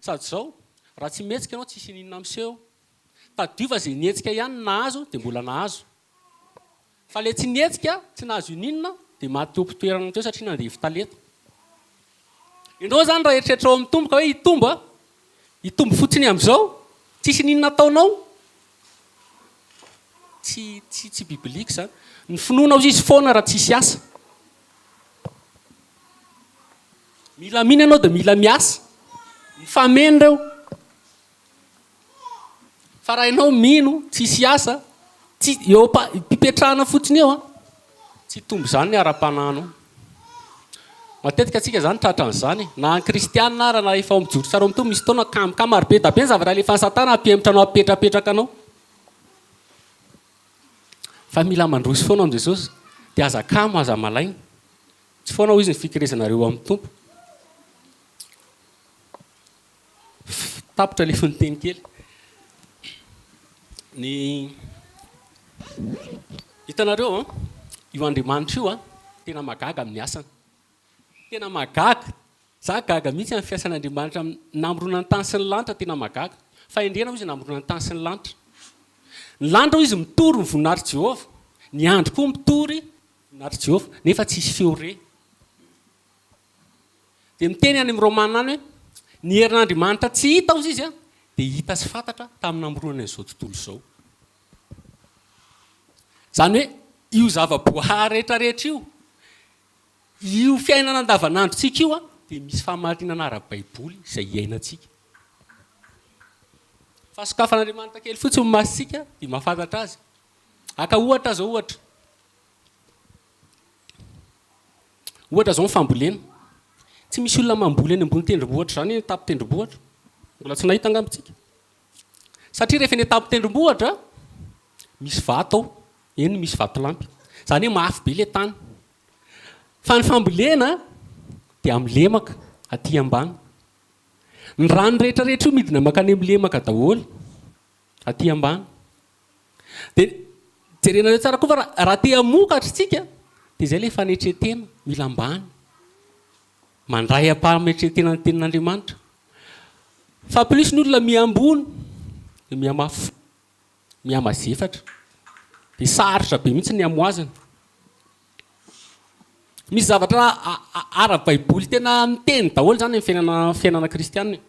sady zao raha tsy mihetsika ianao tsisy ninona amseho tadiova zay nietsika ihany nahazo dia mbola nahazo fa le tsy nietsika tsy nahazo ninona dia maty ompitoerana teo satria nandevy taleta ianao zany raha eritreritra ao amin'ny tomboka hoe hitombo fotsiny amin'izao tsisy ninona ataonao tsy biblika zany ny finoanao izy foana raha tsisy asa mila mino ianao dia mila miasa mifameno reo fa raha ianao mino tsisy asa tsy eo mpipetrahana fotsiny eo tsy tombo zany ny ara-pananao matetika atsika zany tratran'izany na ny kristianina ara na efa mijoro tsara amin'ny tombo misy taona ka marobe da be ny zavatra alefa ny satana ampiemotranao apetrapetraka anao fa mila mandroso foana amin'i Jesosy dia aza kamo aza malaina tsy foana ho izy ny fikirizanareo amin'ny tompo tapitra le foniteny kely ny hitanareo io Andriamanitra io tena magaga amin'ny asany tena magaga za gaga mihitsy amin'ny fiasan'Andriamanitra namorona ny tany sy ny lanitra tena magaga fa endrena izy namorona ny tany sy ny lanitra ny lanitra izy mitory ny voninahitry Jehova ny andro koa mitory voninahitry Jehova nefa tsisy feo re dia miteny any amin'ny Romana any hoe ny herin'Andriamanitra tsy hita ozy izy dia hita sy fantatra tamin'ny namoronana izao tontolo izao zany hoe io zava-boahary rehetrarehetra io fiainana andavanandrontsika io dia misy fahamarinana ara-baiboly izay iainantsika fa sokafan'Andriamanitra kely fotsiny masitsika dia mahafantatra azy aka ohatra zao ohatra zao ny fambolena tsy misy olona mamboly any ambony tendrombohitra zany tapo tendrombohitra mbola tsy nahita angambitsika satria rehefa ny tapo tendrombohitra misy vato ao eny misy vato lampy zany hoe mafy be le tany fa ny fambolena dia amin'ny lemaka aty ambany ny rano rehetrarehetra io midina makany amin'ny lemaka daholo aty ambany dia jerenareo tsara koa fa raha te hamokatra tsika dia izay le fanetretena mila ambany mandray ampahametretena ny tenin'Andriamanitra fa plus ny olona miambony dia mihamazefatra dia sarotra be mihitsy ny amoazana misy zavatra ara-baiboly tena miteny daholo zany amin'ny fiainana kristianina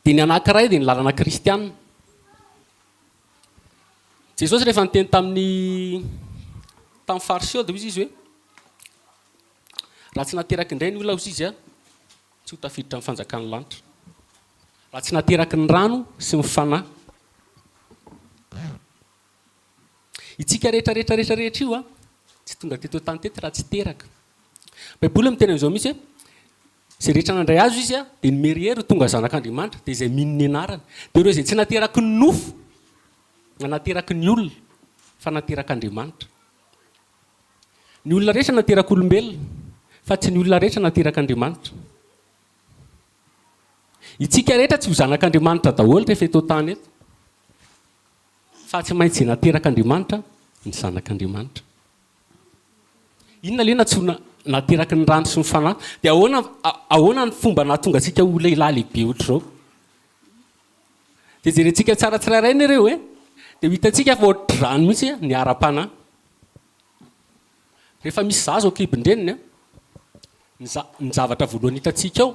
dia ny anankiray dia ny lalana kristianina Jesosy rehefa niteny tamin'ny fariseo dia izy hoe raha tsy nateraky indray ny olona ozy izy tsy ho tafiditra amin'ny fanjakany lanitra raha tsy nateraky ny rano sy ny fanahy itsika rehetrarehetra io tsy tonga teto tany tety raha tsy teraka baiboly miteny amin'izao mihitsy hoe zay rehetra nandray azo izy dia ny merihery tonga zanak'Andriamanitra dia izay mino ny anarany dia ireo izay tsy nateraky ny nofo na nateraky ny olona fa nateraky Andriamanitra ny olona rehetra nateraky olombelona fa tsy ny olona rehetra nateraky Andriamanitra itsika rehetra tsy ho zanak'Andriamanitra daholo rehefa eto tany eto fa tsy maintsy izay nateraky Andriamanitra ny zanak'Andriamanitra inona lena tsy nateraky ny rano sy ny fanahy dia ahoana ny fomba nahatonga antsika ho lehilahy lehibe ohatr'izao dia jerentsika tsara tsirairay ny ireo dia hitantsika fa ohatry rano mihitsy ny ara-panahy rehefa misy zaza ao kibon-dreniny ny zavatra voalohany hitantsika ao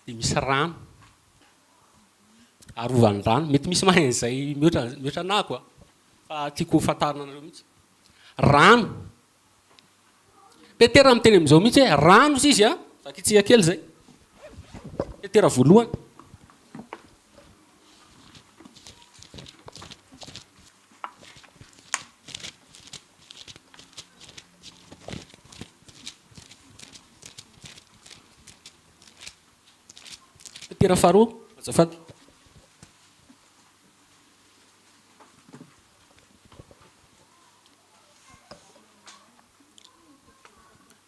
dia misy rano arovan'ny rano mety misy mahain'izay mihoatra nako fa tiako hofantarina anareo mihitsy rano petera miteny amin'izao mihitsy hoe rano izy izy vakitsika kely zay petera voalohany petera faharoa azafady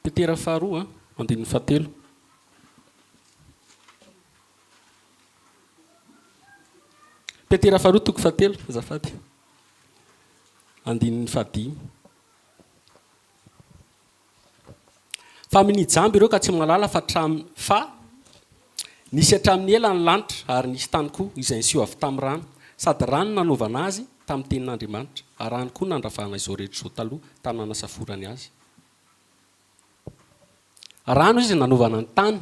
petera faharoa andininy fahatelo petera faharoa toko fahatelo azafady andininy fahadimy fa amin'ny jamby ireo ka tsy malala fa nisy hatramin'ny ela ny lanitra ary nisy tany koa izay nisiho avy tamin'ny rano sady rano nanovana azy tamin'ny tenin'andriamanitra ary rano koa nandravahana izao rehetra izao taloha tamin'ny nanasaforany azy rano izy nanovana ny tany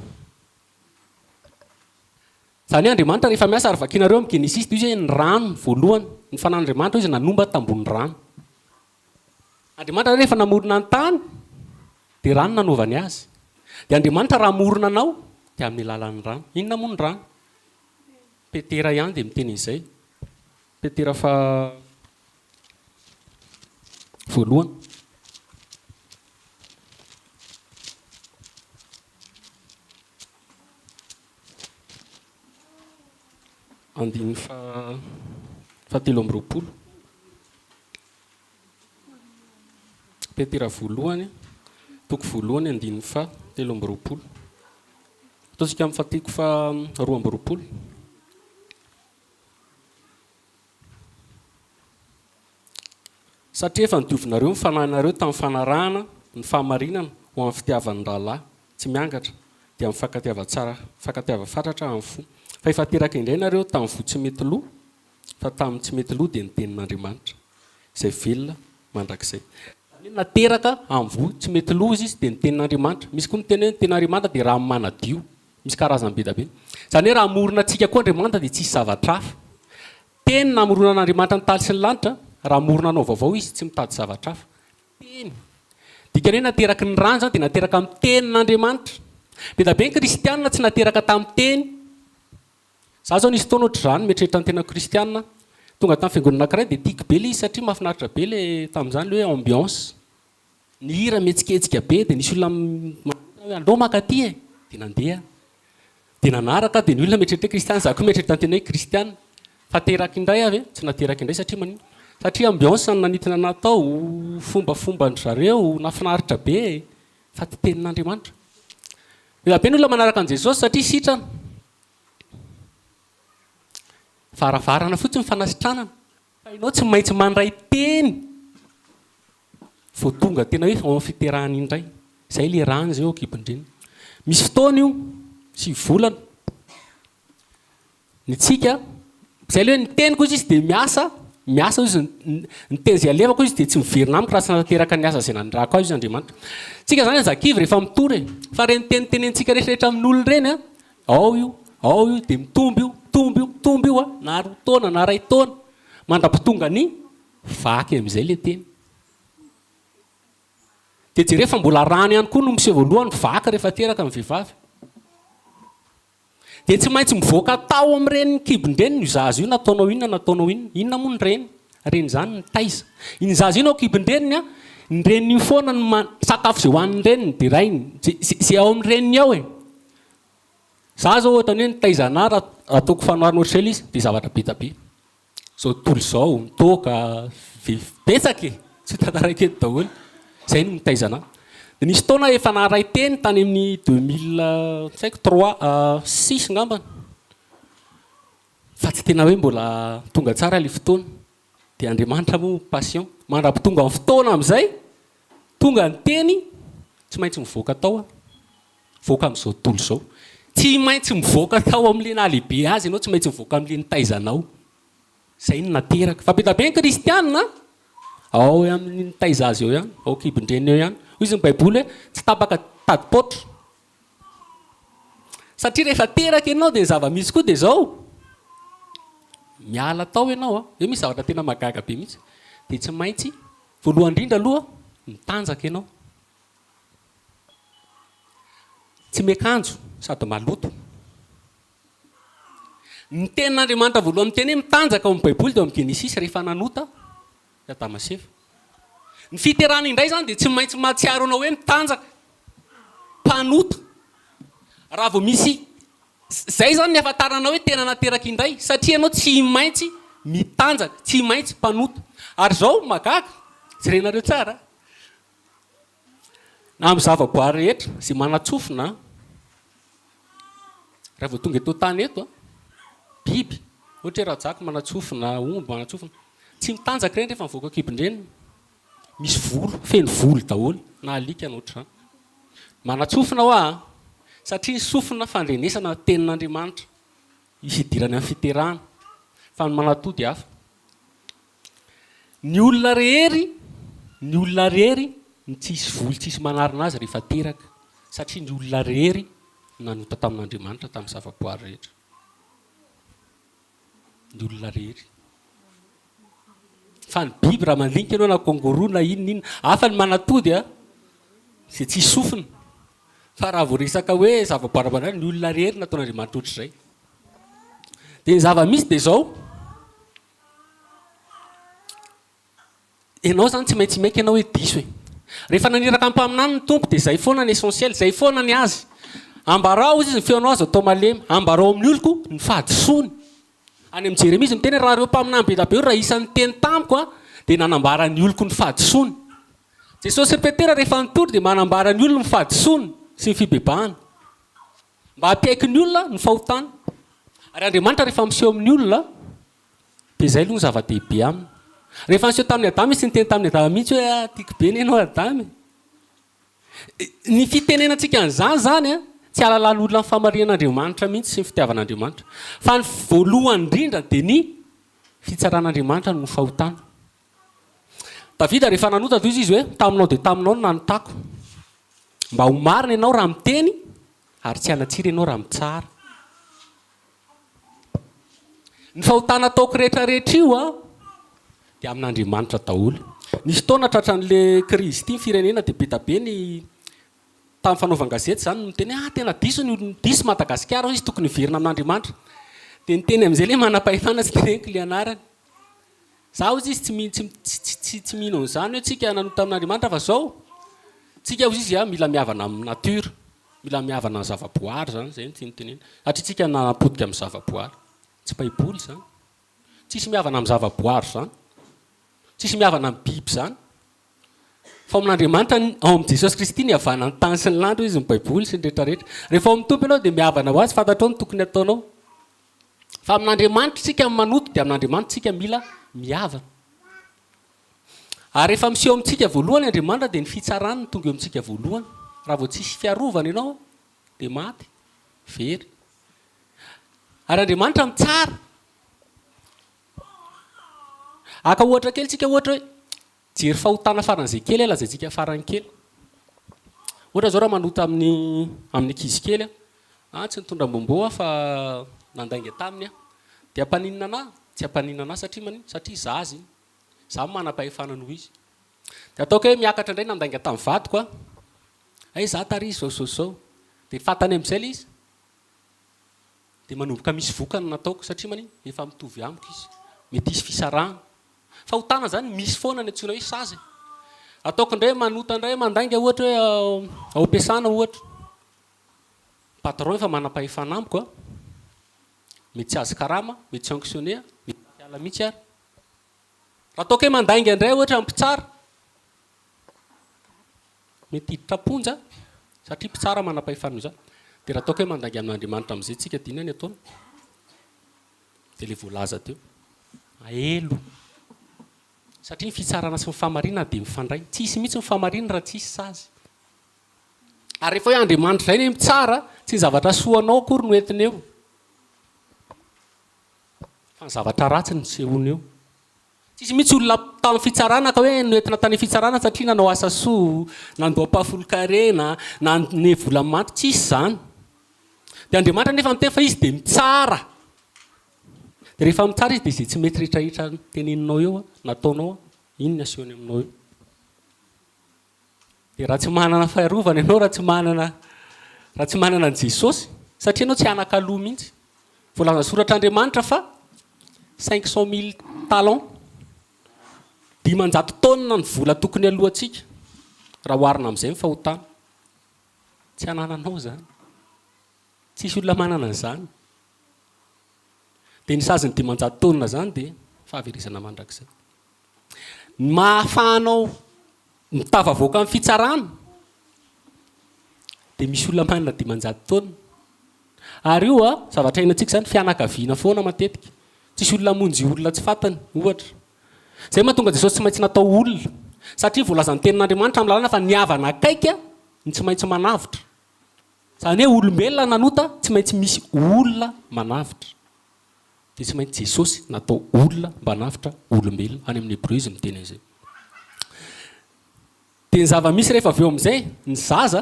zany andriamanitra rehefa miasa ary vakinareo amin'ny genesisy izy ny rano voalohany ny fanan'andriamanitra izy nanomba tambony rano andriamanitra rehefa namorona ny tany dia rano nanovany azy dia andriamanitra raha morona anao dia amin'ny lalan'ny rano inona moa ny rano petera ihany dia miteny izay petera fa voalohany andiny fatelo amby roapolo petera voalohany toko voalohany andiny fa telo amby roapolo ataontsika amin'ny fateko fa roa amby roapolo satria efa nidiovinareo ny fanahinareo tamin'ny fanarahana ny fahamarinana ho amin'ny fitiavan'ny rahalahy tsy miangatra dia amin'ny fankatiava fatratra amin'ny fo fa efa teraka indray nareo tamin'ny vo tsy mety loha fa tamin'ny tsy mety loha dia ny tenin'andriamanitra izay velona mandrakizay nateraka amin'ny vo tsy mety loha izy dia ny tenin'andriamanitra misy koa miteny hoe ny tenin'andriamanitra dia raha manadio misy karazany be da be zany hoe raha morona antsika koa andriamanitra dia tsisy zavatra hafa teny namorona an'andriamanitra ny taly sy ny lanitra raha morona anao vaovao izy tsy mitady zavatra hafa teny dikany hoe nateraka ny rano zany dia nateraka amin'ny tenin'andriamanitra be da be ny kristianina tsy nateraka tamin'ny teny za zao nisy fotoana ohatr' zany mieritreritra ny tena kristianina tonga tamin'ny fiangonana anankiray dia tiako be le izy satria mahafinaritra be le tamin'izany le hoe ambiance ny hira mihetsiketsika be dia nisy olona andao makaty e dia nandeha dia nanaraka dia ny olona mieritreritra kristianina za koa mieritreritra ny tena hoe kristianina fa teraka indray avy tsy nateraka indray satria manino satria ambiance ny nanitina natao fombafomba ny zareo nafinaritra be fa ty tenin'andriamanitra dia be ny olona manaraka an' jesosy satria sitrana varavarana fotsiny fanasitranana fa ianao tsy maintsy mandray teny vo tonga tena hoe ao amin'ny fiterahany indray izay le rany zay eo akibondreny misy fotoana io sy volana ny tsika izay le hoe ny teniko izy dia miasa izy ny teny zay alevako izy dia tsy miverina amiko raha tsy nateraka ny asa zay nandrako azy izy andriamanitra tsika zany zakivy rehefa mitory fa reny tenitenentsika rehetrarehetra amin'ny olona ireny ao io dia mitomby io na roa taona na ray taona mandra-pitonga ny vaky amin'izay le teny dia jereo fa mbola rano ihany koa no miseho voalohany vaky rehefa teraka amin'ny vehivavy dia tsy maintsy mivoaka tao amin'ireny kibon-dreny ny zaza io nataonao inona moa ny reny zany ny taiza iny zaza io nao kibon-dreniny ny reniny io foana ny sakafo zay hoan'ny reniny dia rainy zay ao amin'ny reniny ao e za zao ohatra ny hoe ny taizana raha ataoko fanoharina ohatr'izay izy dia zavatra be da be zao tontolo izao mitoka betsaka e tsy tantaraiky eto daholo izay no nitaizana dia nisy taona efa naray teny tany amin'ny 2006 ngambany fa tsy tena hoe mbola tonga tsara ilay fotoana dia andriamanitra moa passion mandra-pitonga amin'ny fotoana amin'izay tonga ny teny tsy maintsy mivoaka tao voaka amin'izao tontolo izao tsy maintsy mivoaka tao amin'le nahalehibe azy ianao tsy maintsy mivoaka amin'le nitaizanao izay no nateraka fa be da be ny kristianina ao amin'ny nitaiza azy eo ihany ao kibon-dreny eo ihany hoy izy ny baiboly hoe tsy tapaka tady-potra satria rehefa teraka ianao dia zava-misy koa dia zao miala tao ianao eo misy zavatra tena magaga be mihitsy dia tsy maintsy voalohany indrindra aloha mitanjaka ianao tsy miakanjo sady maloto ny tenin'andriamanitra voalohany miteny hoe mitanjaka ao amin'ny baiboly dia amin'ny genesisy rehefa nanota adama sy eva ny fiterahana indray zany dia tsy maintsy mahatsiaro anao hoe mitanjaka mpanota raha vao misy zay zany ny afantaranao hoe tena nateraka indray satria ianao tsy maintsy mitanjaka tsy maintsy mpanota ary zao magaga jerenareo tsara na amin'ny zavaboary rehetra zay manatsofina raha vao tonga eto tany eto biby ohatra hoe rajako manatsofina omby manatsofina tsy mitanjaka ireny rehefa mivoaka kibon-dreny misy volo feno volo daholo na alika na ohatr'izany manatsofina ho satria ny sofina fandrenesana tenin'Andriamanitra isidirany amin'ny fiterahana fa ny manatody hafa ny olona rehery ny tsisy voly tsisy manarina azy rehefa teraka satria ny olona rehery nanota tamin'Andriamanitra tamin'ny zavaboary rehetra ny olona rehery fa ny biby raha mandinika ianao na kangoroa na inona hafa ny manatody a zay tsisy sofina fa raha voaresaka hoe zavaboary manarina ny olona rehery nataon'Andriamanitra ohatr'izay dia ny zava-misy dia zao ianao zany tsy maintsy maika ianao hoe diso rehefa naniraka ampaminany ny tompo dia zay foana ny essentiel zay foana ny azy ambarao izy ny feonao azy atao malemy ambarao amin'ny oloko ny fahadisoany any amin'ny Jeremia izy miteny raha reo mpaminany be dabe raha isan'ny teny tamiko a dia nanambara ny oloko ny fahadisoany Jesosy repetera rehefa nitory dia manambara ny olona ny fahadisoany sy ny fibebahana mba hampiaiky ny olona ny fahotana ary Andriamanitra rehefa miseho amin'ny olona dia zay aloha ny zava-dehibe aminy rehefa niseho tamin'ny Adama izy sy niteny tamin'ny Adama mihitsy hoe tiako be ny ianao Adama ny fitenenantsika an'izany zany a tsy alalan'ny olona ny famarian'Andriamanitra mihitsy sy ny fitiavan'Andriamanitra fa ny voalohany indrindra dia ny fitsaran'Andriamanitra no fahotana Davida rehefa nanota toy izy hoe taminao dia taminao no nanotako mba ho marina ianao raha miteny ary tsy hanatsiry ianao raha mitsara ny fahotana ataoko rehetrarehetra io a dia amin'Andriamanitra daholo nisy taona tratran'le krizy ity ny firenena dia be dabe ny tamin'ny fanaovan-gazety zany no teny tena diso ny diso Madagasikara izy tokony hiverina amin'Andriamanitra dia niteny amin'izay le manam-pahefana tsy teneniko le anarany zaho izy tsy mino an'izany hoe tsika nanota amin'Andriamanitra fa zao tsika hozy izy mila mihavana amin'ny natiora mila mihavana amin'ny zavaboary zany zay notenitenena satria tsika nanapodika amin'ny zavaboary tsy baiboly zany tsisy mihavana amin'ny zavaboary zany tsisy mihavana amin'ny biby zany fa amin'Andriamanitra ao amin'ny Jesosy Kristy ny havana ny tany sy ny landro izy ny baiboly sy ny rehetrarehetra rehefa ao amin'ny tompo ianao dia mihavana ho azy fantatrao ny tokony ataonao fa amin'Andriamanitra tsika manoto dia amin'Andriamanitra tsika mila mihavana ary rehefa miseho amintsika voalohany Andriamanitra dia ny fitsarany tonga eo amintsika voalohany raha vao tsisy fiarovana ianao dia maty very ary Andriamanitra mitsara aka ohatra kely tsika ohatra hoe jery fahotana faran'izay kely lazaintsika farany kely ohatra zao raha manota amin'ny ankizy kely tsy nitondra mbomboa fa nandainga taminy dia hampaninina anahy tsy hampaninina anahy satria manino satria zazy za manam-pahefana noho izy dia ataoko hoe miakatra indray nandainga tamin'ny vadiko ay za tary zao dia fantany amin'izay le izy dia manomboka misy vokany nataoko satria manino efa mitovy amiko izy mety isy fisarahana fahotana zany misy foana ny antsoina hoe sazy ataoko indray manota indray mandainga ohatra hoe ao am-piasana ohatra patron efa manam-pahefana amiko mety tsy azy karama mety tsy sanctionné mety ala mihitsy ary raha ataoko hoe mandainga indray ohatra mpitsara mety hiditra-ponja satria mpitsara manam-pahefana izany dia raha ataoko hoe mandainga amin'Andriamanitra amin'izay tsika dina ny ataona dia le voalaza teo aelo satria ny fitsarana sy ny famarinana dia mifandray tsisy mihitsy ny famarinana raha tsisy sazy ary rehefa hoe Andriamanitra izay ny mitsara tsy ny zavatra soanao akory no entiny eo fa ny zavatra ratsy ny sehony eo tsisy mihitsy olona tamin'ny fitsarana ka hoe noentina tany fitsarana satria nanao asa soa nandoam-pahafolo-karena nane vola maty tsisy zany dia Andriamanitra nefa miteny fa izy dia mitsara dia rehefa mitsara izy dia izay tsy mety rehetrarehetra teneninao eo nataonao iny ny asehony aminao eo dia raha tsy manana faharovana ianao raha tsy manana ny Jesosy satria ianao tsy anakaloha mihitsy voalaza soratr'Andriamanitra fa 500,000 talents 500 taonina ny vola tokony alohantsika raha oharina amin'izay mifahotana tsy anananao zany tsisy olona manana an'izany dia ny saziny 500 taonina zany dia fahaverezana mandrakizay mahafahanao mitavavoaka amin'ny fitsarana dia misy olona manana 500 taonina ary io zavatra hainantsika zany fianakaviana foana matetika tsisy olona monjy olona tsy fantany ohatra zay mahatonga Jesosy tsy maintsy natao olona satria voalazany tenin'Andriamanitra amin'ny lalàna fa ny havana akaiky ny tsy maintsy manavotra zany hoe olombelona nanota tsy maintsy misy olona manavitra dia tsy maintsy jesosy natao olona mba navitra olombelona any amin'ny hébreu izy miteny an'izay dia ny zava-misy rehefa avy eo amin'izay ny zaza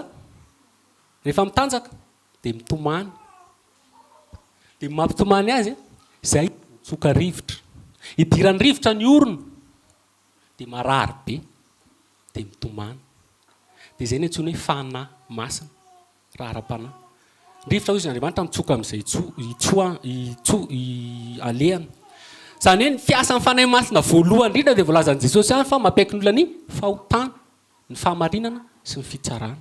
rehefa mitanjaka dia mitomany dia mampitomany azy zay tsoka rivotra idirany rivotra ny orona dia marary be dia mitomany dia izay ny antsoina hoe fanahy masina raharam-panahy rivotra ho izy n'Andriamanitra mitsoka amin'izay alehany zany hoe ny fiasan'ny fanahy masina voalohany indrindra dia voalazan'i Jesosy ihany fa mampaiky ny olona ny fahotana ny fahamarinana sy ny fitsarana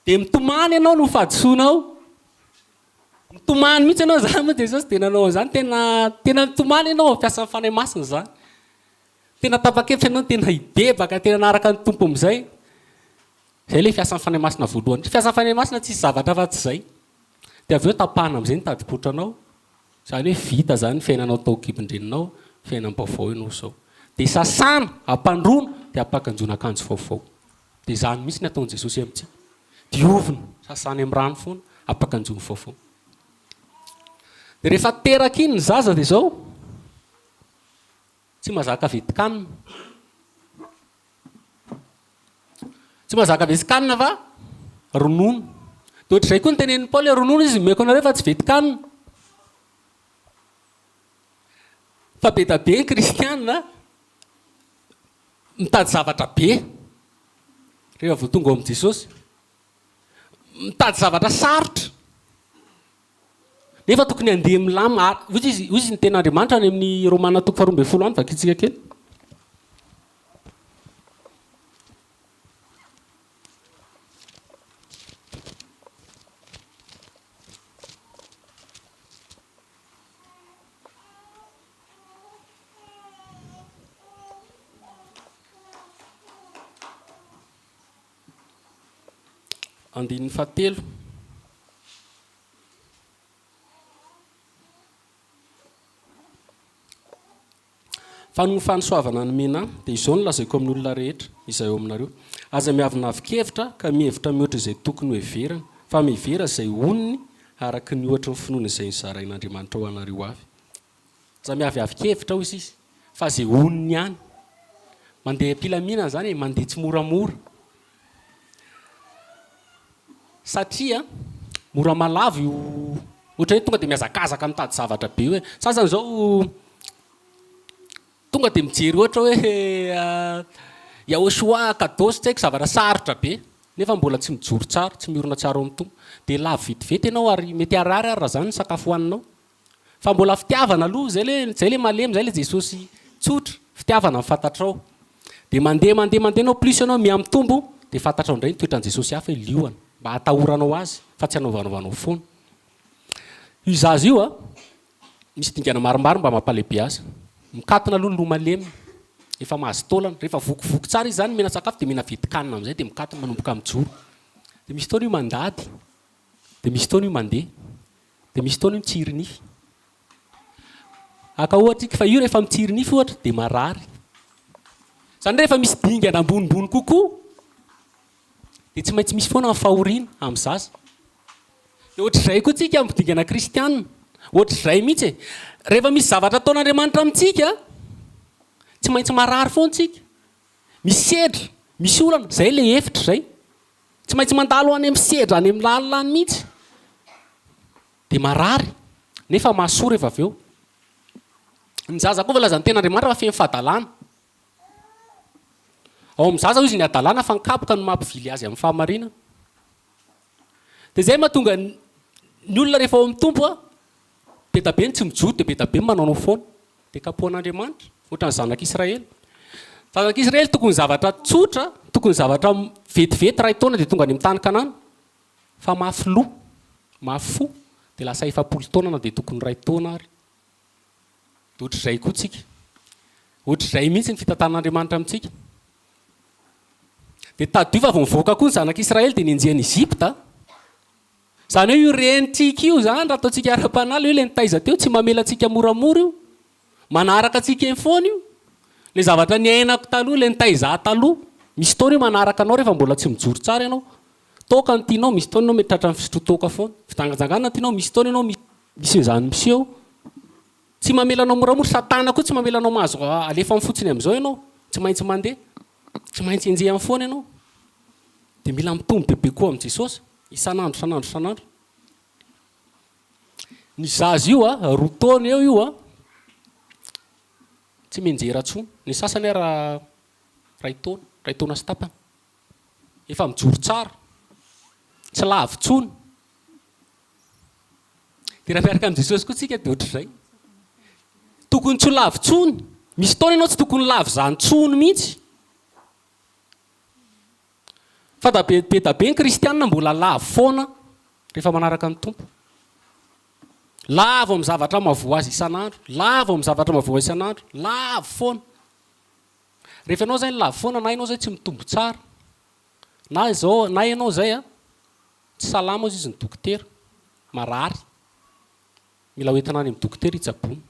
dia mitomany ianao no fahadisoanao mitomany mihitsy ianao zany moa Jesosy dia nanao an'izany tena mitomany ianao fiasan'ny fanahy masina zany tena tapa-kevitra ianao tena hibebaka tena naraka ny tompo amin'izay zay le fiasan'ny fanahy masina voalohany fiasan'ny fanahy masina tsisy zavatra afa-tsy izay dia avy eo tapahana amin'izay ny tadi-potranao zany hoe vita zany ny fiainanao tao kibondreninao fiainam-baovao ianao zao dia sasana ampandrona dia ampakanjona akanjo vaovao dia zany mihitsy ny ataon'i Jesosy amintsika diovina sasana amin'ny rano foana ampakanjona vaovao dia rehefa teraka iny ny zaza dia zao tsy mazaka vetikanina tsy mazaka vetikanina fa ronono dia ohatr'izay koa ny tenenin'i Paoly ronono izy meko anareo fa tsy vetikanina fa be da be ny kristianina mitady zavatra be rehefa vao tonga ao amin'i Jesosy mitady zavatra sarotra nefa tokony handeha milama hoy izy ny ten'Andriamanitra any amin'ny Romana 12 any vakitsika kely andininy fahatelo fa no fanosoavana ny mena dia izao no lazaiko amin'ny olona rehetra izay eo aminareo aza miavinavikevitra ka mihevitra mihoatra izay tokony ho heverana fa mihevera izay oniny araka ny ohatra ny finoana izay nizarain'Andriamanitra ho anareo avy aza miaviavikevitra ho izy fa izay oniny ihany mandeha ampilaminana zany mandeha tsy moramora satria mora malavo io ohatra hoe tonga dia miazakazaka mitady zavatra be hoe sasany zao tonga dia mijery ohatra hoe Yahoshua kadosy tsy haiko zavatra sarotra be nefa mbola tsy mijoro tsara tsy miorona tsara ao amin'ny tompo dia lavo vetivety ianao ary mety arary raha zany ny sakafo hohaninao fa mbola fitiavana aloha zay le malemy zay le Jesosy tsotra fitiavana mifatatrao dia mandeha anao plus ianao miamitombo dia fantatrao indray ny toetran'i Jesosy hafa ilioana mba hatahoranao azy fa tsy hanaovanao foana io zaza io misy dingana maromaro mba mampalehibe azy mikatona aloha loha malemy efa mahazo taolana rehefa vokivoky tsara izy zany mena sakafo dia mena vetikanina amin'izay dia mikatona manomboka mijoro dia misy taona io mandady dia misy taona io mandeha dia misy taona io mitsiry nify aka ohatra fa io rehefa mitsiry nify ohatra dia marary zany rehefa misy dingana ambonimbony kokoa dia tsy maintsy misy foana amin'ny fahoriana amin'ny zaza dia ohatr'izay koa tsika amin'ny dingana kristianina ohatr'izay mihitsy rehefa misy zavatra ataon'Andriamanitra amintsika tsy maintsy marary foana tsika misy sedra misy olana zay le efitra zay tsy maintsy mandalo any amin'ny sedra any amin'ny lalilany mihitsy dia marary nefa mahasoa rehefa avy eo ny zaza koa volazan'ny ten'Andriamanitra fa feno fahadalàna ao amin'ny zaza izy ny adalàna fa nikapoka no mampivily azy amin'ny fahamarinana dia zay mahatonga ny olona rehefa ao amin'ny tompo be da be ny tsy mijoro dia be da be ny manaonao foana dia kapohan'Andriamanitra ohatran'ny zanak'Israely zanak'Israely tokony zavatra tsotra tokony zavatra vetivety ray taona dia tonga any amin'ny tany Kanana fa mafy loha mafy fo dia lasa 700 taona na dia tokony ray taona ary dia ohatr'izay koa tsika ohatr'izay mihitsy ny fitantan'Andriamanitra amintsika dia tadio fa vao mivoaka koa ny zanak'Israely dia nenjehan'i Egypta zany hoe io renitsika io zany raha ataontsika ara-panaly io le nitaiza teo tsy mamelantsika moramora io manaraka atsika eny foana io le zavatra ny ainako taloha le nitaiza taloha misy taona io manaraka anao rehefa mbola tsy mijoro tsara ianao toka ny tianao, misy fotoana anao mety tratra amin'ny fisotro toka foana. Fidangajanganana tianao, misy fotoana ianao misy izany miseho. Tsy mamelanao moramora, satana koa tsy mamelanao mahazo alefa amin'ny fotsiny amin'izao ianao. Tsy maintsy mandeha, tsy maintsy enjeha amin'ny foana ianao. Dia mila mitombo bebe koa amin'i Jesosy, isan'andro, isan'andro, isan'andro. Ny zaza io roa taona eo io tsy menjera intsony. Ny sasany ray taona sy tapany. Efa mijoro tsara, tsy lavo intsony. Dia raha miaraka amin'i Jesosy koa tsika dia ohatr'izay. Tokony tsy ho lavo intsony. Misy taona ianao tsy tokony lavo izany intsony mihitsy. Fa da be ny kristianina mbola lavo foana rehefa manaraka ny tompo. Lavo amin'ny zavatra mahavoa azy isan'andro, lavo amin'ny zavatra mahavoa azy isan'andro, lavo foana. Rehefa ianao zay lavo foana, na ianao zay tsy mitombo tsara, na ianao zay tsy salama izy ny dokotera, marary. Mila hoentina any amin'ny dokotera hitsaboana.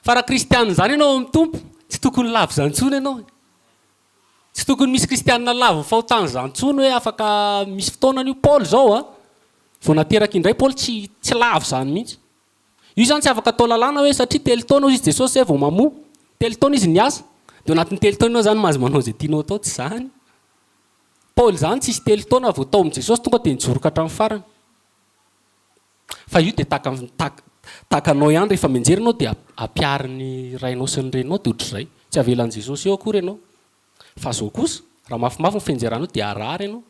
Fa raha kristianina zany ianao amin'ny tompo, tsy tokony lavo izany intsony ianao. Tsy tokony misy kristianina lavo fahotany izany intsony hoe afaka misy fotoanany io. Paoly zao vao nateraka indray Paoly tsy lavo izany mihitsy. Io zany tsy afaka atao lalàna hoe satria telo taona izy Jesosy vao mamoa. Telo taona izy niasa. Dia anatin'ny telo taona ianao zany mahazo manao izay tianao atao, tsy izany. Paoly zany tsisy telo taona vao tao amin'i Jesosy tonga dia nijoroka hatramin'ny farany. Fa io dia takanao ihany rehefa mianjera ianao dia ampiariny rainao sy ny reninao dia ohatr'izay. Tsy avelan'i Jesosy eo akory ianao. Fa zao kosa raha mafimafy ny fianjeranao dia arary ianao.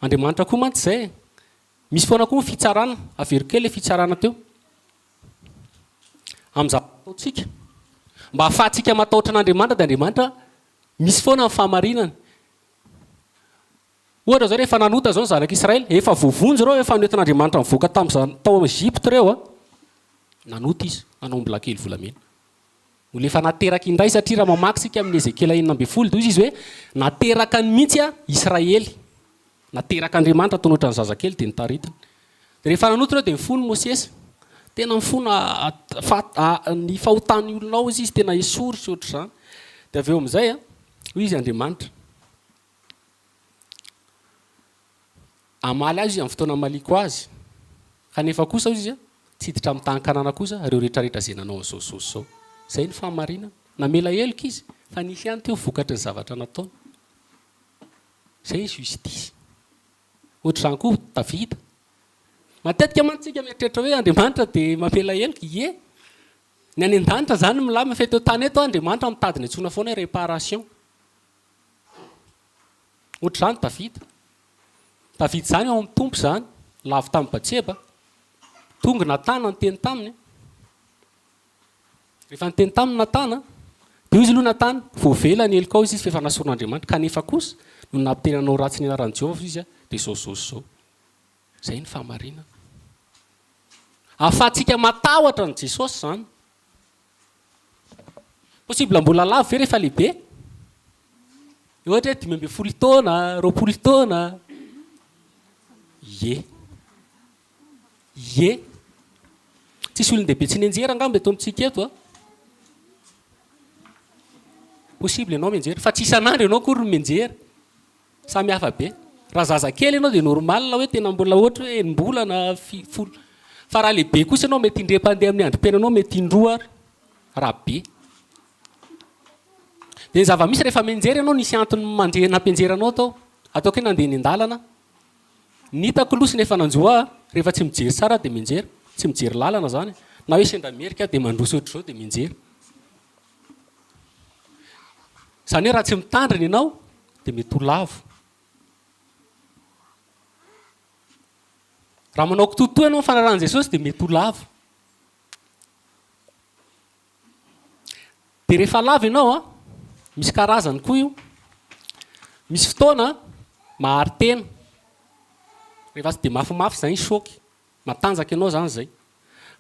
Andriamanitra koa mantsy izay. Misy foana koa ny fitsarana, avery kely ilay fitsarana teo. Amin'izao ataontsika. Mba ahafahantsika matahotra an'Andriamanitra dia Andriamanitra misy foana ny fahamarinana. Ohatra zao rehefa nanota zao ny zanak'Israely, efa voavonjy ireo efa noentin'Andriamanitra mivoaka tao amin'ny Egypte ireo nanota izy, nanao mbola kely volamena. Ole efa nateraka indray satria raha mamaky sika amin'ny Ezekela 9:10 dia izy hoe nateraka ny mihitsy Israely. Nateraka Andriamanitra tao ohatran'ny zazakely dia nitaritana. Dia rehefa nanota ireo dia mifono Mosesy. Tena mifono ny fahotany olonao izy tena esory sy ohatr'izany. Dia avy eo amin'izay hoy izy Andriamanitra. Amaly azy izy amin'ny fotoana maliko azy. Kanefa kosa izy tsy hiditra amin'ny tany-kanana kosa ireo rehetrarehetra izay nanao an'izao zao. Izay ny fahamarinana. Namela helika izy fa nisy ihany teo vokatry ny zavatra nataony. Izay ny justisy. Ohatr'izany koa Davida. Matetika mantsika mieritreritra hoe Andriamanitra dia mamela helika. Ie. Ny any an-danitra zany milama fa eto tany eto Andriamanitra mitadiny antsona foana hoe réparation. Ohatr'izany Davida. Davida zany ao amin'ny tompo zany. Lavo tamin'ny Batseba. Tonga natana ny teny taminy. Rehefa niteny taminy natana, dia izy aloha natana, voavela ny helika ao izy fa efa nasoron'Andriamanitra. Kanefa kosa, no nampitenanao ratsy ny anaran'i Jehovah izy dia zao. Izay ny fahamarinana. Ahafahantsika matahotra ny Jesosy zany. Possible mbola lavo ve rehefa lehibe? Ohatra hoe 12 taona, 20 taona. Ie. Tsisy olon-dehibe tsy nianjera angamba eto amintsika eto. Possible ianao mianjera, fa tsy isan'andro ianao akory no mianjera. Samy hafa be. Raha zaza kely ianao dia normal hoe tena mbola ohatra hoe enim-bola na folo. Fa raha lehibe kosa ianao mety indrem-pandeha amin'ny androm-piainanao mety indroa raha be. Dia ny zava-misy rehefa mianjera ianao nisy antony nampianjeranao tao. Ataoko hoe nandeha ny an-dalana. Nitako loha sy nefa nanjoa rehefa tsy mijery tsara dia mianjera. Tsy mijery lalana zany. Na hoe sendra merika dia mandroso ohatr'izao dia mianjera. Izany hoe raha tsy mitandrina ianao dia mety ho lavo. Raha manao kitotoa ianao fanarahan'i Jesosy dia mety ho lavo. Dia rehefa lavo ianao misy karazany koa io. Misy fotoana mahary tena. Rehefa tsy dia mafimafy izany shoky. Matanjaka ianao zany izay.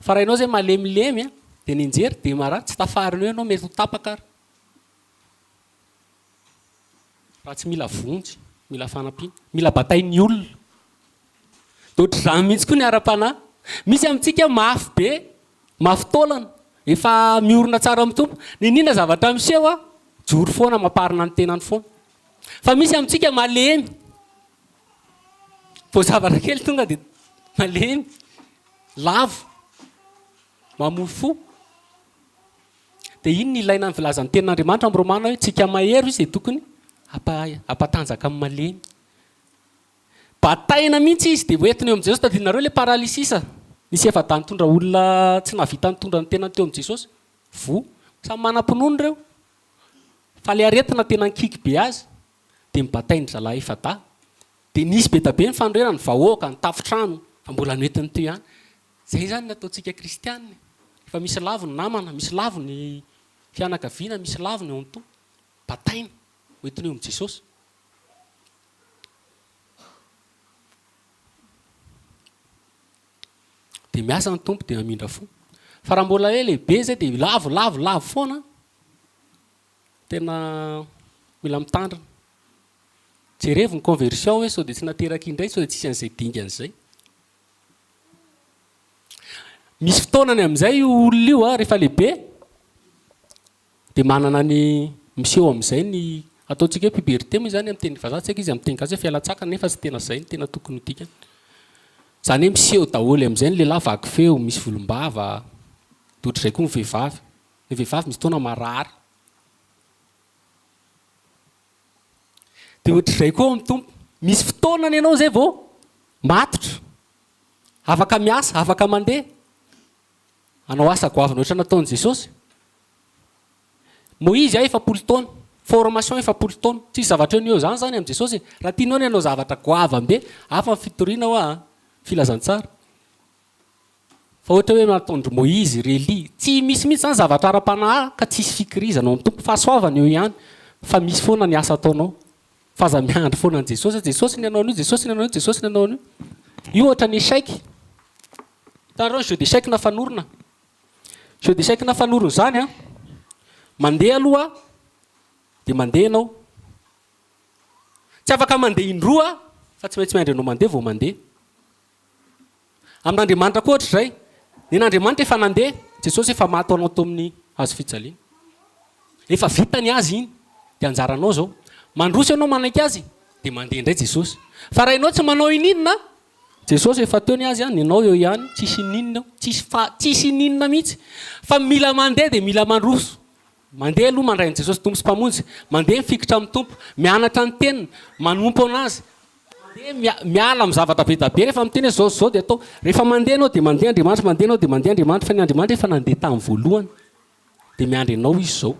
Fa raha ianao izay malemilemy dia nianjera dia marary tsy tafariny eo ianao mety ho tapaka. Raha tsy mila vonjy, mila fanampiana, mila batain'ny olona. Ohatr'izany mihitsy koa ny ara-panahy. Misy amintsika mafy be, mafy taolana, efa miorina tsara amin'ny tompo. Ninona zavatra miseho joro foana mamparina ny tenany foana. Fa misy amintsika malemy, voazavatra kely tonga dia malemy lavo mamofo dia iny ny ilaina ny vilazan'ny tenin'Andriamanitra amin'ny Romana hoe tsika mahero izy dia tokony ampatanjaka amin'ny malemy. Bataina mihitsy izy dia hoentiny eo amin'i Jesosy. Tadinareo ilay paralysisa nisy efa-dany tondra olona tsy nahavita ny tondra ny tenany teo amin'i Jesosy. Samy manam-pinoana ireo. Fa ilay aretina tena nikiky be azy dia mibatainy zalahy efa-da. Dia nisy be da be ny fandroerana, ny vahoaka, ny tafitrano, fa mbola noentiny teo ihany. Izay zany ny ataontsika kristianina. Fa misy lavo ny namana, misy lavo ny fianakaviana, misy lavo ny ao an-toa. Bataina hoentiny eo amin'i Jesosy. Dia miasa ny tompo dia mamindra fo. Fa raha mbola lehibe zay dia lavo foana. Tena mila mitandrina. Jerevy ny conversion hoe sao dia tsy nateraka indray sao dia tsisy an'izay dingan'izay. Misy fotoanany amin'izay io olona io rehefa lehibe dia manana ny miseho amin'izay ny ataontsika hoe puberté moa izany amin'ny teny vazaha, tsy haiko izy amin'ny teny gasy hoe fialan-tsasatra nefa tsy tena izay ny tena tokony ho dikany. Izany hoe miseho daholo amin'izay ny lehilahy vaky feo, misy volombava, dia ohatr'izay koa ny vehivavy. Ny vehivavy misy fotoana marary. Dia ohatr'izay koa amin'ny tompo. Misy fotoanany ianao izay vao matotra. Afaka miasa, afaka mandeha. Anao asa goavana ohatra nataon'i Jesosy. Moïse efapolo taona, formation efapolo taona. Tsisy zavatra eo zany amin'i Jesosy. Raha tianao ny anao zavatra goavambe, hafa ny fitoriana ho filazantsara. Fa ohatra hoe nataon'i Moïse, Rélie, tsy misy mihitsy zany zavatra ara-panahy ka tsisy fikirizana ao amin'ny tompo. Fahasoavana eo ihany. Fa misy foana ny asa ataonao. Faza miandry foana an'i Jesosy. Jesosy ny anao an'io, Jesosy ny anao an'io, Jesosy ny anao an'io. Io ohatra ny échec. Hitanareo ny jeu d'échec na fanorona. Jeu d'échec na fanorona zany mandeha aloha dia mandeha anao. Tsy afaka mandeha indroa fa tsy maintsy miandry anao mandeha vao mandeha. Amin'Andriamanitra koa ohatr'izay. Nen'Andriamanitra efa nandeha, Jesosy efa maty anao tao amin'ny hazo fijaliana. Efa vitany azy iny dia anjaranao zao. Mandroso ianao manaiky azy dia mandeha indray Jesosy. Fa raha ianao tsy manao ininona, Jesosy efa teo ny azy ihany, ianao eo ihany, tsisy ininona, tsisy ininona mihitsy. Fa mila mandeha dia mila mandroso. Mandeha aloha mandray an'i Jesosy tompo sy mpamonjy, mandeha mifikitra amin'ny tompo, mianatra ny teniny, manompo anazy. Mandeha miala amin'ny zavatra be da be rehefa miteny zao dia atao. Rehefa mandeha anao dia mandeha Andriamanitra, mandeha anao dia mandeha Andriamanitra, fa ny Andriamanitra efa nandeha tamin'ny voalohany. Dia miandry anao izy zao.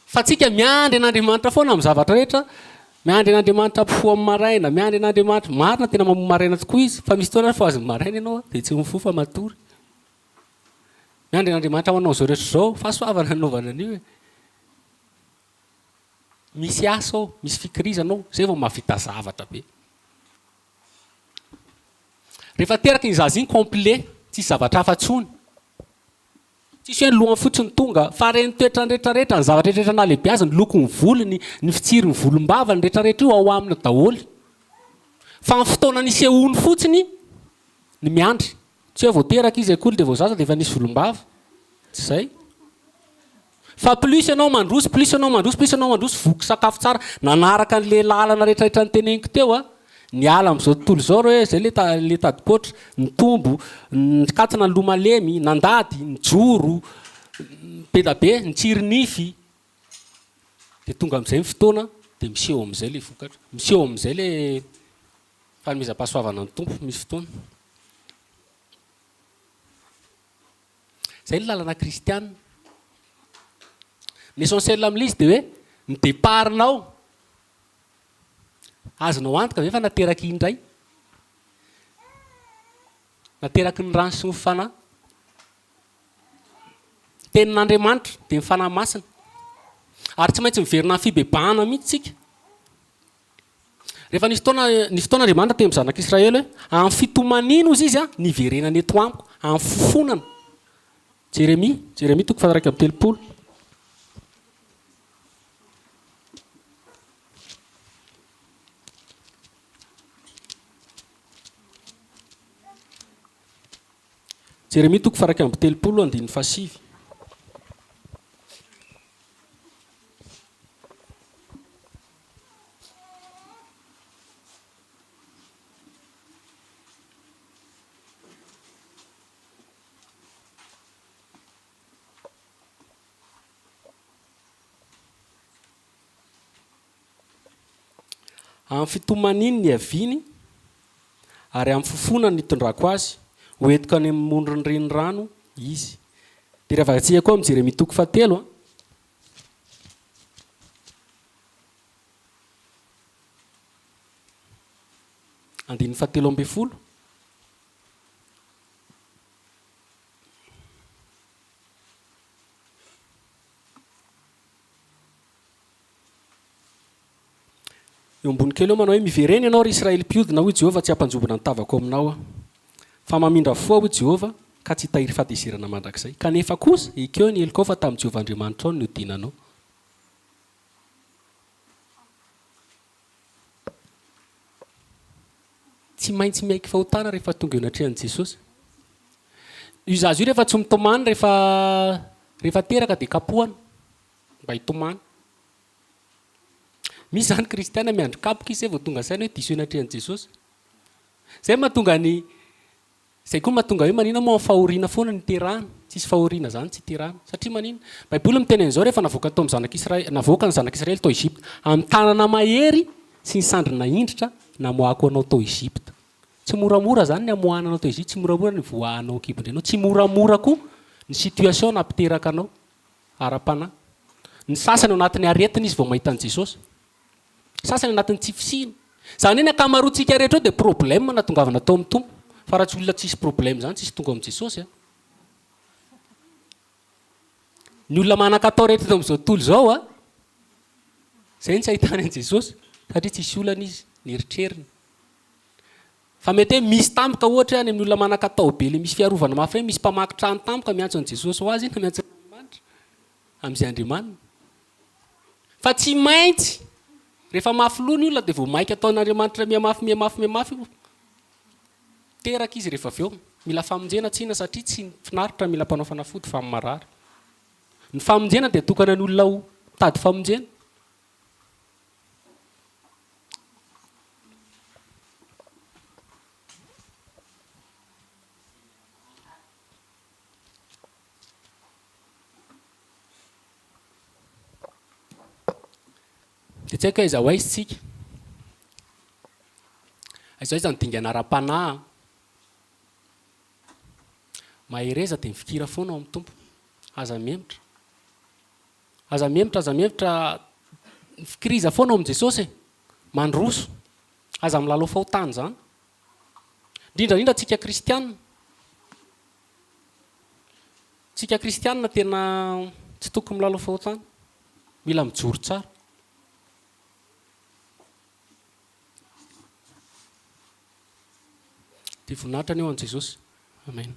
Fa tsika miandry an'Andriamanitra foana amin'ny zavatra rehetra, miandry an'Andriamanitra ampifoha amin'ny maraina, miandry an'Andriamanitra, marina tena mamoha maraina tokoa izy, fa misy fotoana rehefa azo maraina ianao dia tsy mifoha fa matory. Miandry an'Andriamanitra manao zao rehetra zao, fahasoavana anaovana an'io. Misy asa ao, misy fikirizana ao, zay vao mahavita zavatra be. Rehefa teraka iny zaza iny complet, tsisy zavatra hafa-tsony. Tsisy hoe ny lohany fotsiny tonga, fa reny toetrany rehetrarehetra, ny zavatra rehetrarehetra na lehibe azy, ny lokony volony, ny fitsirin'ny volombava, ny rehetrarehetra io ao aminy daholo. Fa ny fotoana nisehony fotsiny ny miandry. Tsy hoe vao teraka izy akory dia vao zaza dia efa nisy volombava. Tsy izay. Fa plus ianao mandroso, plus ianao mandroso, plus ianao mandroso, voky sakafo tsara, nanaraka an'ilay lalana rehetrarehetra niteneniko teo ny ala amin'izao tontolo izao hoe izay le tadikoatra, ny tombo, ny katsina ny lomalemy, nandady, ny joro, be da be, ny tsirinify. Dia tonga amin'izay ny fotoana dia miseho amin'izay ilay vokatra. Miseho amin'izay ilay fanomezam-pahasoavana ny tompo misy fotoana. Izay ny lalana kristianina. Ny essentiel amin'ilay izy dia hoe ny départinao. Azonao antoka ve fa nateraky indray? Nateraky ny rano sy ny fanahy. Tenin'Andriamanitra dia ny fanahy masina. Ary tsy maintsy miverina ny fibebahana mihitsy tsika. Rehefa nisy fotoana Andriamanitra teo amin'ny zanak'Israely hoe amin'ny fitomanino izy niverenany eto amiko, amin'ny fofonana. Jérémie 3:30. Jérémie 3:30. amin'ny fitomaniny ny aviany ary amin'ny fofona ny itondrako azy hoentiko any amondro ny reny rano izy. Dia rehefa atsika koa mijery mitoko fahatelo andininy fahatelo ambin'ny folo. Eo ambony kely eo manao hoe mivereny ianao ry Israely mpiodina hoy Jehovah tsy hampanjobona ny tavako aminao fa mamindra foa hoy Jehovah ka tsy hitahiry fahatezerana mandrakizay. Kanefa kosa ekeo ny heliko fa tamin'ny Jehovah Andriamanitra ao ny hodinanao. Tsy maintsy miaiky fahotana rehefa tonga eo anatrehan'i Jesosy. Io zazy io rehefa tsy mitomany rehefa teraka dia kapohana mba hitomany. Misy zany kristiana miandry kapoka izy vao tonga saina hoe diso eo anatrehan'i Jesosy. Zay koa mahatonga hoe manina moa fahoriana foana ny terahana. Tsisy fahoriana zany tsy terahana. Satria manina Baiboly miteny an'izao rehefa navoaka tao amin'ny zanak'Israely, navoaka ny zanak'Israely tao Egypte amin'ny tanana mahery sy ny sandrina indritra namoako anao tao Egypte. Tsy moramora zany ny amoahananao tao Egypte, tsy moramora ny voahanao kibondrenao, tsy moramora koa ny situation nampiteraka anao ara-panahy. Ny sasany ao anatin'ny aretina izy vao mahita an'i Jesosy. Sasany anatin'ny tsy fisina. Zany hoe ny akamaroantsika rehetra eo dia problème natongavana tao amin'ny tompo. Fa raha tsy olona tsisy problème zany tsisy tonga amin'i Jesosy. Ny olona manan-katao rehetra tao amin'izao tontolo izao zay tsy ahitany an'i Jesosy satria tsisy olana izy nieritreriny. Fa mety hoe misy tampoka ohatra any amin'ny olona manan-katao be le misy fiarovana mafy hoe misy mpamaky trano tampoka miantso an'i Jesosy ho azy na miantso Andriamanitra amin'izay Andriamanina. Fa tsy maintsy rehefa mafy loha ny olona dia vao maika ataon'Andriamanitra miamafy teraka izy rehefa avy eo. Mila famonjena tsina satria tsy finaritra mila mpanao fanafody fa amin'ny marary. Ny famonjena dia tokana ny olona ho tady famonjena. Dia tsy haiko hoe aiza ho aiza tsika. Aiza ho aiza ny dingana ara-panahy. Mahereza dia mifikira foana ao amin'ny tompo. Aza mihemitra. Aza mihemitra fikiriza foana ao amin'i Jesosy. Mandroso. Aza milalao fahotany zany. Indrindra tsika kristianina. Tsika kristianina tena tsy tokony milalao fahotany. Mila mijoro tsara. Dia voninahitra ny eo an'i Jesosy. Amen.